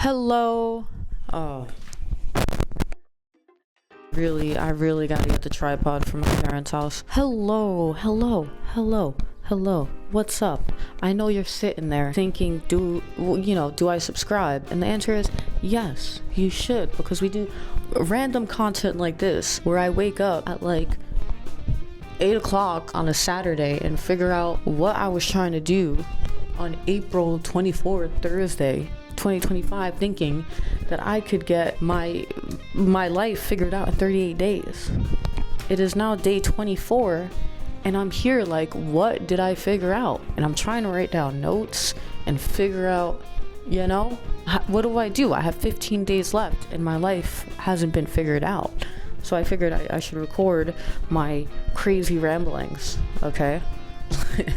Hello. Oh, I really gotta get the tripod from my parents' house. Hello. What's up? I know you're sitting there thinking, do I subscribe? And the answer is yes, you should, because we do random content like this where I wake up at like 8 o'clock on a Saturday and figure out what I was trying to do on April 24th, Thursday, 2025, thinking that I could get my life figured out in 38 days. It is now day 24 and I'm here like, what did I figure out? And I'm trying to write down notes and figure out, what do? I have 15 days left and my life hasn't been figured out. So I figured I should record my crazy ramblings, okay?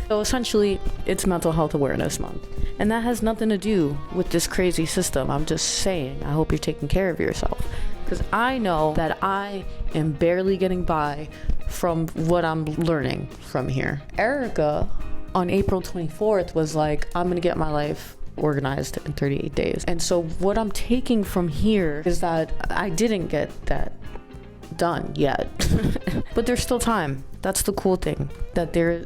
So essentially, it's Mental Health Awareness Month. And that has nothing to do with this crazy system. I'm just saying, I hope you're taking care of yourself. Because I know that I am barely getting by from what I'm learning from here. Erica, on April 24th, was like, I'm going to get my life organized in 38 days. And so what I'm taking from here is that I didn't get that done yet. But there's still time. That's the cool thing, that there's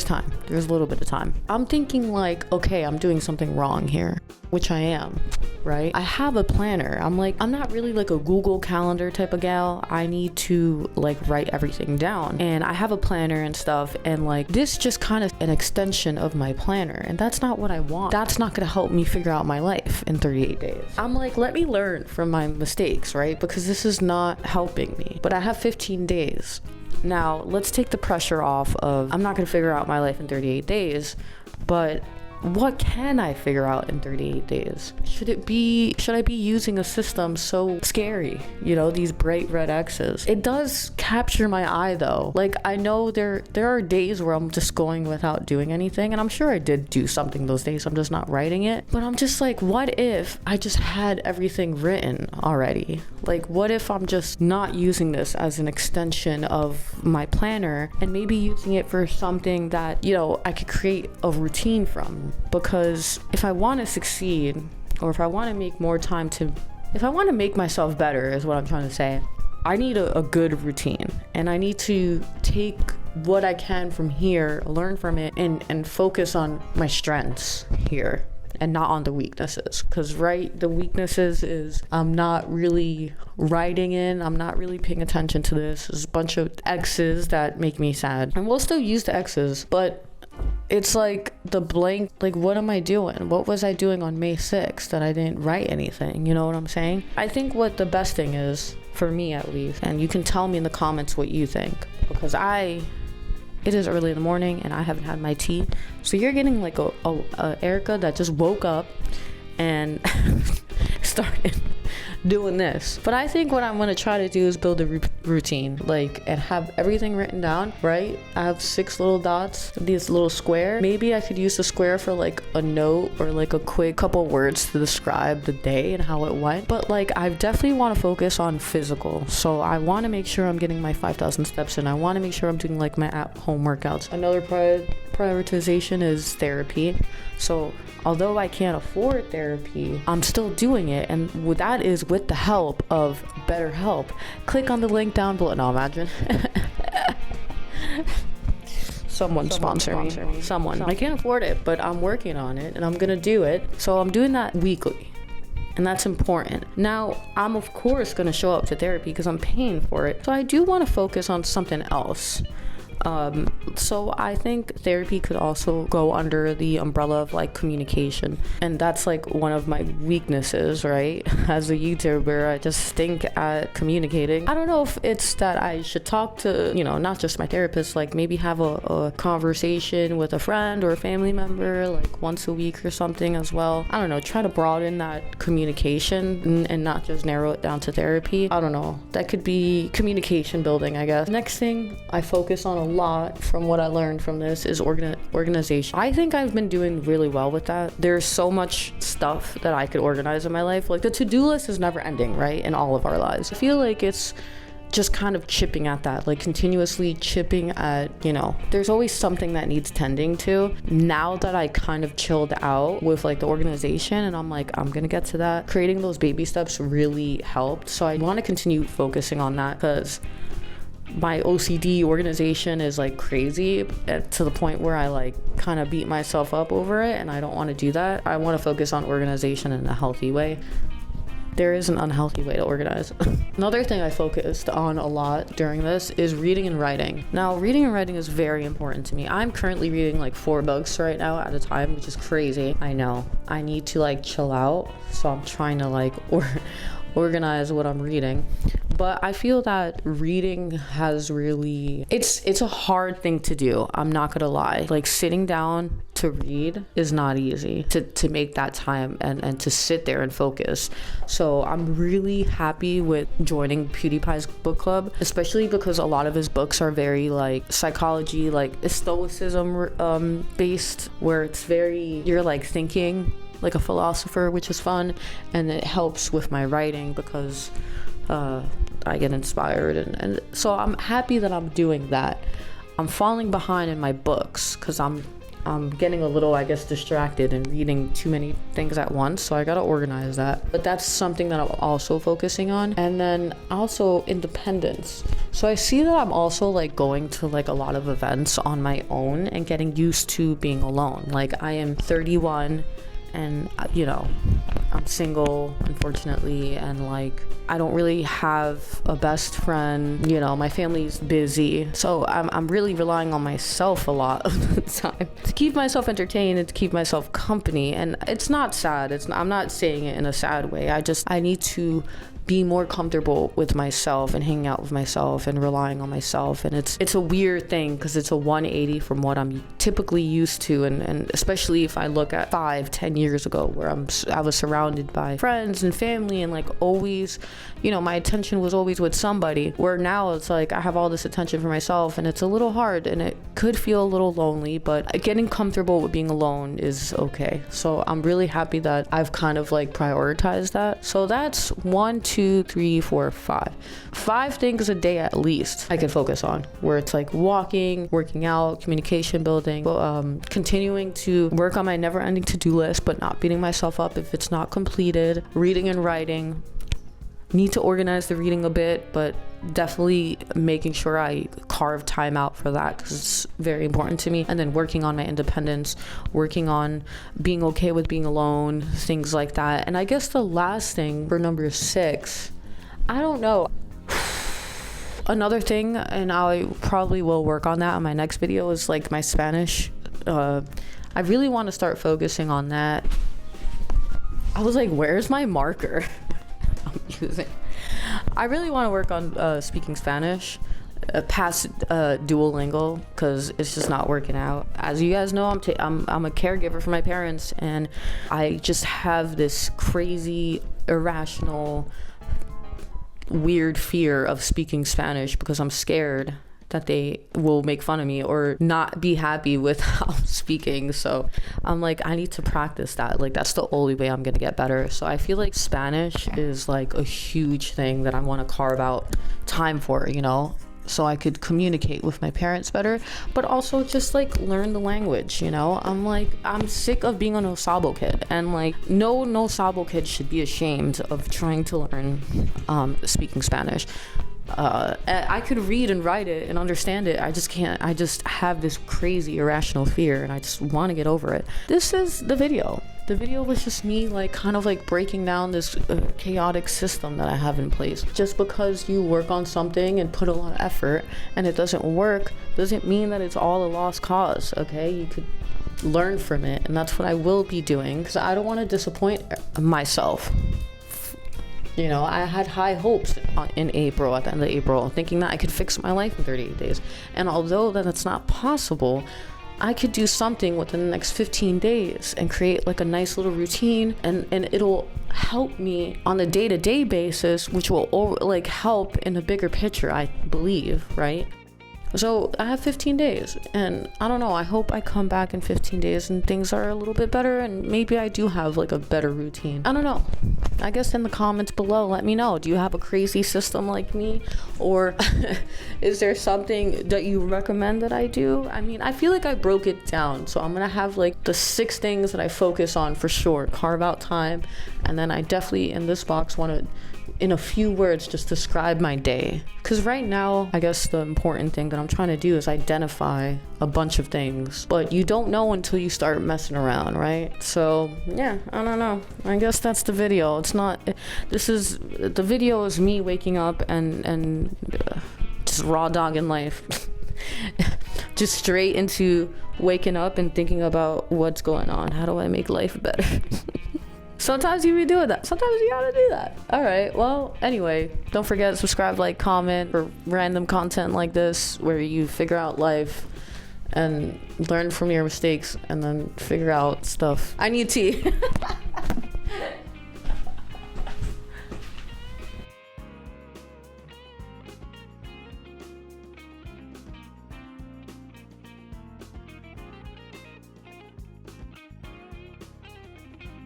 time. There's a little bit of time. I'm thinking like, okay, I'm doing something wrong here, which I am, right? I have a planner. I'm not really like a Google Calendar type of gal. I need to like write everything down, and I have a planner and stuff, and like this just kind of an extension of my planner, and that's not what I want. That's not gonna help me figure out my life in 38 days. I'm like, let me learn from my mistakes, right? Because this is not helping me. But I have 15 days. Now, let's take the pressure off of, I'm not going to figure out my life in 38 days, but what can I figure out in 38 days? Should I be using a system so scary? These bright red X's. It does capture my eye though. Like, I know there are days where I'm just going without doing anything, and I'm sure I did do something those days. I'm just not writing it. But I'm just like, what if I just had everything written already? Like, what if I'm just not using this as an extension of my planner and maybe using it for something that, I could create a routine from? Because if I want to succeed, or if I want to make more time if I want to make myself better, is what I'm trying to say, I need a good routine, and I need to take what I can from here, learn from it, and focus on my strengths here and not on the weaknesses. Because the weaknesses is I'm not really writing in, I'm not really paying attention to this. There's a bunch of X's that make me sad, and we'll still use the X's, but it's like the blank, like, what am I doing? What was I doing on May 6th that I didn't write anything? You know what I'm saying? I think what the best thing is, for me at least, and you can tell me in the comments what you think, because it is early in the morning and I haven't had my tea. So you're getting like a Erica that just woke up and started doing this. But I think what I'm going to try to do is build a routine, like, and have everything written down, right? I have 6 little dots, these little square. Maybe I could use the square for like a note or like a quick couple words to describe the day and how it went. But like, I definitely want to focus on physical. So I want to make sure I'm getting my 5,000 steps in. I want to make sure I'm doing like my at-home workouts. Another prioritization is therapy. So although I can't afford therapy, I'm still doing it, and that is with the help of BetterHelp. Click on the link down below. No, imagine. Someone sponsor me. Someone. I can't afford it, but I'm working on it, and I'm gonna do it. So I'm doing that weekly, and that's important. Now, I'm of course gonna show up to therapy because I'm paying for it. So I do want to focus on something else. So I think therapy could also go under the umbrella of like communication, and that's like one of my weaknesses, right? As a YouTuber, I just stink at communicating. I don't know if it's that I should talk to, not just my therapist, like maybe have a conversation with a friend or a family member like once a week or something as well. I don't know, try to broaden that communication and not just narrow it down to therapy. I don't know, that could be communication building, I guess. Next thing I focus on a lot from what I learned from this is organization. I think I've been doing really well with that. There's so much stuff that I could organize in my life. Like, the to-do list is never ending, right? In all of our lives. I feel like it's just kind of chipping at that, like continuously chipping at, there's always something that needs tending to. Now that I kind of chilled out with like the organization, and I'm like, I'm gonna get to that, creating those baby steps really helped. So I want to continue focusing on that, because my OCD organization is like crazy, to the point where I like kind of beat myself up over it, and I don't want to do that. I want to focus on organization in a healthy way. There is an unhealthy way to organize. Another thing I focused on a lot during this is reading and writing. Now, reading and writing is very important to me. I'm currently reading like 4 books right now at a time, which is crazy. I know. I need to like chill out, so I'm trying to like organize what I'm reading. But I feel that reading has really, it's a hard thing to do. I'm not gonna lie. Like, sitting down to read is not easy, to make that time and to sit there and focus. So I'm really happy with joining PewDiePie's book club, especially because a lot of his books are very like psychology, like stoicism based, where it's very, you're like thinking like a philosopher, which is fun, and it helps with my writing because I get inspired, and so I'm happy that I'm doing that. I'm falling behind in my books because I'm getting a little, I guess, distracted and reading too many things at once, so I gotta organize that. But that's something that I'm also focusing on. And then also independence. So I see that I'm also like going to like a lot of events on my own and getting used to being alone. Like, I am 31 and I'm single, unfortunately, and like I don't really have a best friend. My family's busy, so I'm really relying on myself a lot of the time to keep myself entertained and to keep myself company. And it's not sad. I'm not saying it in a sad way. I need to be more comfortable with myself and hanging out with myself and relying on myself. And it's a weird thing because it's a 180 from what I'm typically used to, and especially if I look at 5-10 years ago, where I was surrounded by friends and family, and like always, my attention was always with somebody, where now it's like I have all this attention for myself, and it's a little hard, and it could feel a little lonely, but getting comfortable with being alone is okay. So I'm really happy that I've kind of like prioritized that. So that's 1, 2, 3, 4, 5 things a day at least I can focus on, where it's like walking, working out, communication building, continuing to work on my never-ending to-do list, but not beating myself up if it's not completed, reading and writing. Need to organize the reading a bit, but definitely making sure I carve time out for that, because it's very important to me. And then working on my independence, working on being okay with being alone, things like that. And I guess the last thing for number 6, I don't know. Another thing, and I probably will work on that on my next video, is like my Spanish. I really want to start focusing on that. I was like, where's my marker? I really want to work on speaking Spanish past Duolingo, because it's just not working out. As you guys know, I'm a caregiver for my parents, and I just have this crazy, irrational, weird fear of speaking Spanish, because I'm scared that they will make fun of me or not be happy with how I'm speaking. So I'm like, I need to practice that. Like, that's the only way I'm gonna get better. So I feel like Spanish is like a huge thing that I want to carve out time for, so I could communicate with my parents better, but also just like learn the language. I'm sick of being a no sabo kid, and like no sabo kid should be ashamed of trying to learn speaking Spanish. I could read and write it and understand it. I just can't. I just have this crazy irrational fear, and I just want to get over it. This is the video. The video was just me like kind of like breaking down this chaotic system that I have in place. Just because you work on something and put a lot of effort and it doesn't work doesn't mean that it's all a lost cause, okay? You could learn from it, and that's what I will be doing, because I don't want to disappoint myself. I had high hopes in April, at the end of April, thinking that I could fix my life in 38 days. And although that's not possible, I could do something within the next 15 days and create like a nice little routine, and it'll help me on a day-to-day basis, which will like help in a bigger picture, I believe, right? So I have 15 days, and I don't know, I hope I come back in 15 days and things are a little bit better, and maybe I do have like a better routine. I don't know. I guess in the comments below, let me know. Do you have a crazy system like me? Or is there something that you recommend that I do? I mean, I feel like I broke it down. So I'm gonna have like the 6 things that I focus on for sure. Carve out time. And then I definitely in this box want to, in a few words, just describe my day. Because right now, I guess the important thing that I'm trying to do is identify a bunch of things. But you don't know until you start messing around, right? So yeah, I don't know. I guess that's the video. It's not, the video is me waking up and just raw dogging life. Just straight into waking up and thinking about what's going on. How do I make life better? Sometimes you be doing that. Sometimes you gotta do that. All right. Well, anyway, don't forget to subscribe, like, comment for random content like this where you figure out life and learn from your mistakes and then figure out stuff. I need tea.